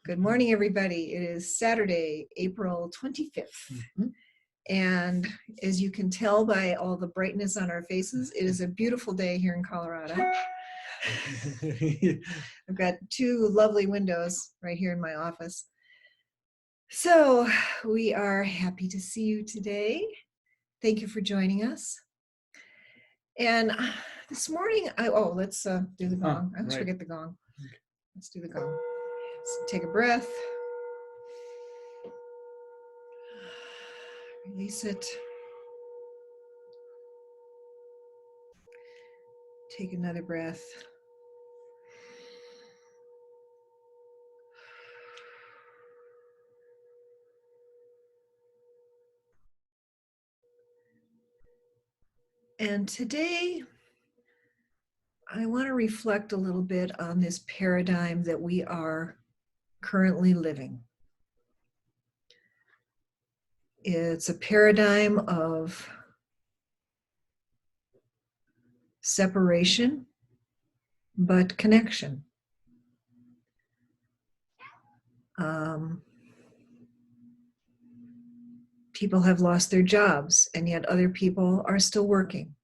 Good morning, everybody. It is Saturday, April 25th. And as you can tell by all the brightness on our faces, it is a beautiful day here in Colorado. I've got two lovely windows right here in my office. So we are happy to see you today. Thank you for joining us. And this morning, let's do the gong. I always forget the gong. Let's do the gong. Let's take a breath. Release it. Take another breath. And today, I want to reflect a little bit on this paradigm that we are currently living. It's a paradigm of separation, but connection. People have lost their jobs, and yet other people are still working.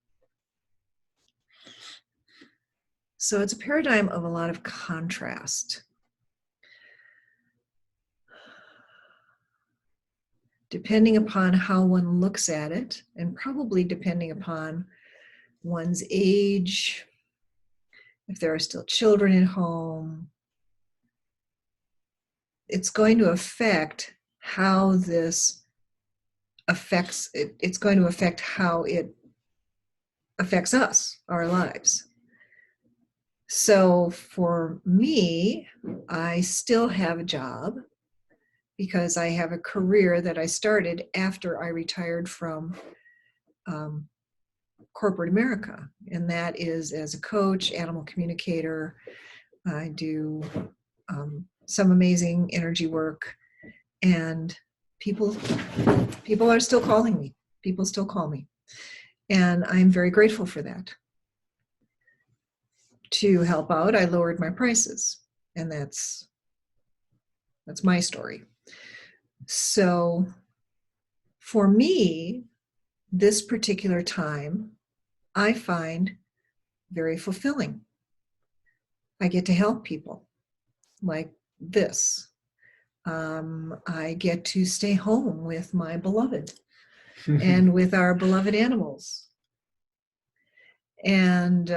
So it's a paradigm of a lot of contrast. Depending upon how one looks at it, and probably depending upon one's age, if there are still children at home, it's going to affect how this affects it. It's going to affect how it affects us, our lives. So for me, I still have a job because I have a career that I started after I retired from corporate America, and that is as a coach, animal communicator. I do some amazing energy work, and people are still calling me. People still call me, and I'm very grateful for that. To help out, I lowered my prices, and that's my story. So for me, this particular time, I find very fulfilling. I get to help people like this. I get to stay home with my beloved and with our beloved animals. And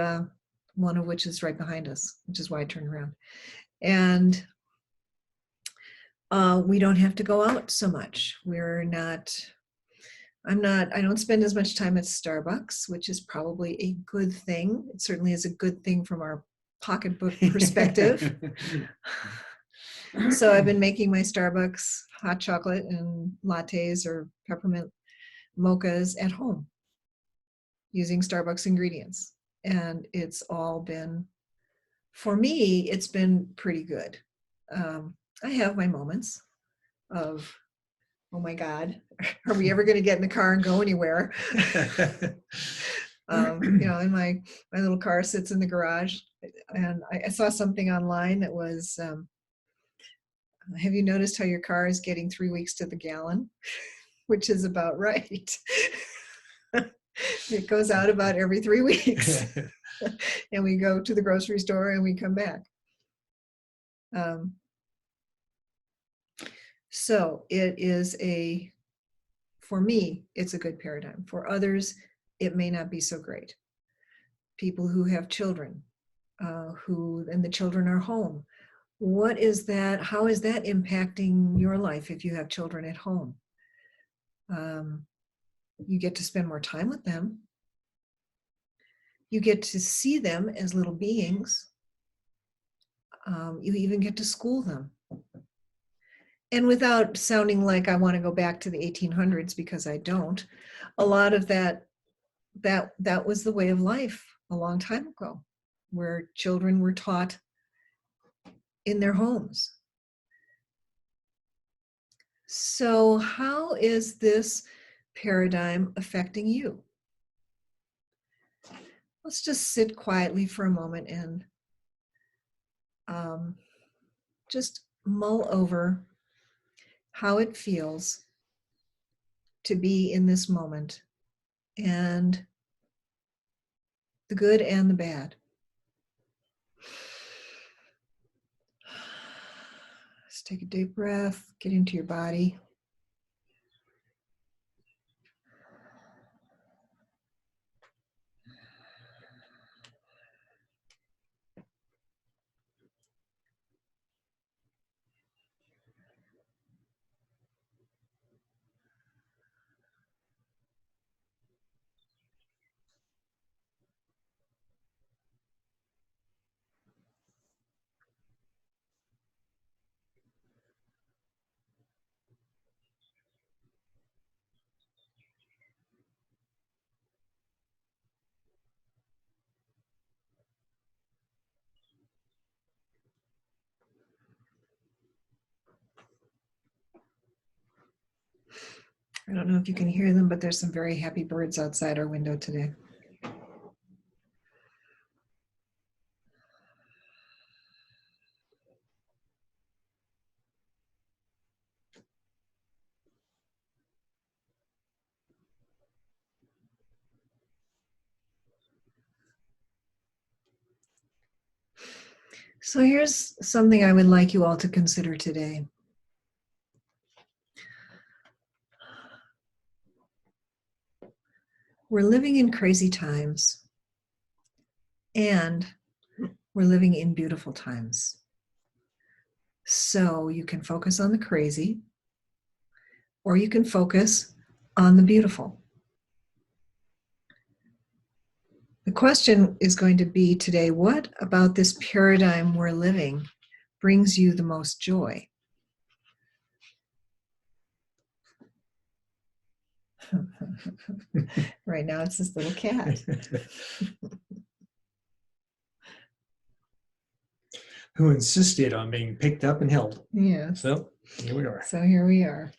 one of which is right behind us, which is why I turned around. And we don't have to go out so much. I don't spend as much time at Starbucks, which is probably a good thing. It certainly is a good thing from our pocketbook perspective. So I've been making my Starbucks hot chocolate and lattes or peppermint mochas at home using Starbucks ingredients. And it's all been, for me, it's been pretty good. I have my moments of, oh my God, are we ever going to get in the car and go anywhere? And my little car sits in the garage, and I saw something online that was, have you noticed how your car is getting 3 weeks to the gallon? Which is about right. It goes out about every 3 weeks. And we go to the grocery store and we come back. So it is for me, it's a good paradigm. For others, it may not be so great. People who have children, and the children are home. What is that? How is that impacting your life if you have children at home? You get to spend more time with them. You get to see them as little beings. You even get to school them. And without sounding like I want to go back to the 1800s, because I don't, a lot of that was the way of life a long time ago, where children were taught in their homes. So how is this paradigm affecting you? Let's just sit quietly for a moment and just mull over how it feels to be in this moment, and the good and the bad. Just take a deep breath, get into your body. I don't know if you can hear them, but there's some very happy birds outside our window today. So here's something I would like you all to consider today. We're living in crazy times, and we're living in beautiful times. So you can focus on the crazy, or you can focus on the beautiful. The question is going to be today, what about this paradigm we're living brings you the most joy? Right now it's this little cat. Who insisted on being picked up and held. Yes. So here we are. So here we are.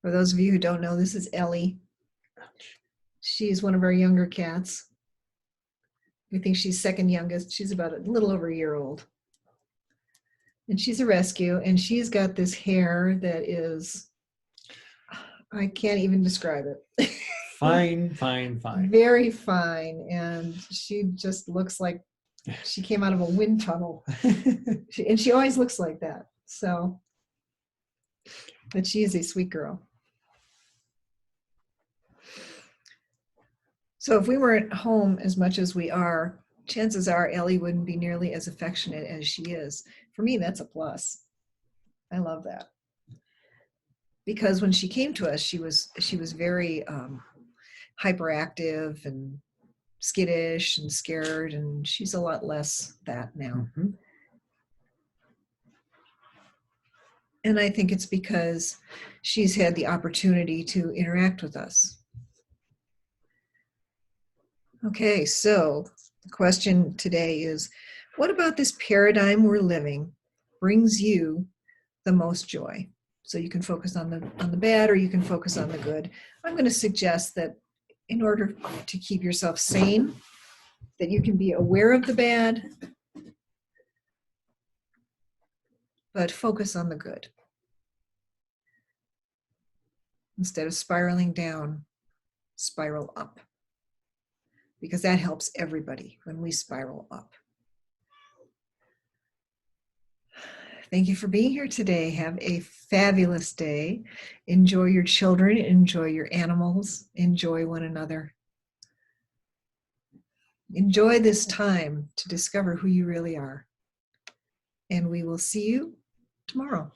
For those of you who don't know, this is Ellie. She's one of our younger cats. I think she's second youngest. She's about a little over a year old. And she's a rescue, and she's got this hair that is, I can't even describe it. Fine. Very fine. And she just looks like she came out of a wind tunnel. And she always looks like that. So, but she is a sweet girl. So if we weren't home as much as we are, chances are Ellie wouldn't be nearly as affectionate as she is. For me, that's a plus. I love that. Because when she came to us, she was very hyperactive and skittish and scared, and she's a lot less that now. Mm-hmm. And I think it's because she's had the opportunity to interact with us. Okay, so the question today is, what about this paradigm we're living brings you the most joy? So you can focus on the bad, or you can focus on the good. I'm going to suggest that in order to keep yourself sane, that you can be aware of the bad, but focus on the good. Instead of spiraling down, spiral up. Because that helps everybody when we spiral up. Thank you for being here today. Have a fabulous day. Enjoy your children, enjoy your animals, enjoy one another. Enjoy this time to discover who you really are. And we will see you tomorrow.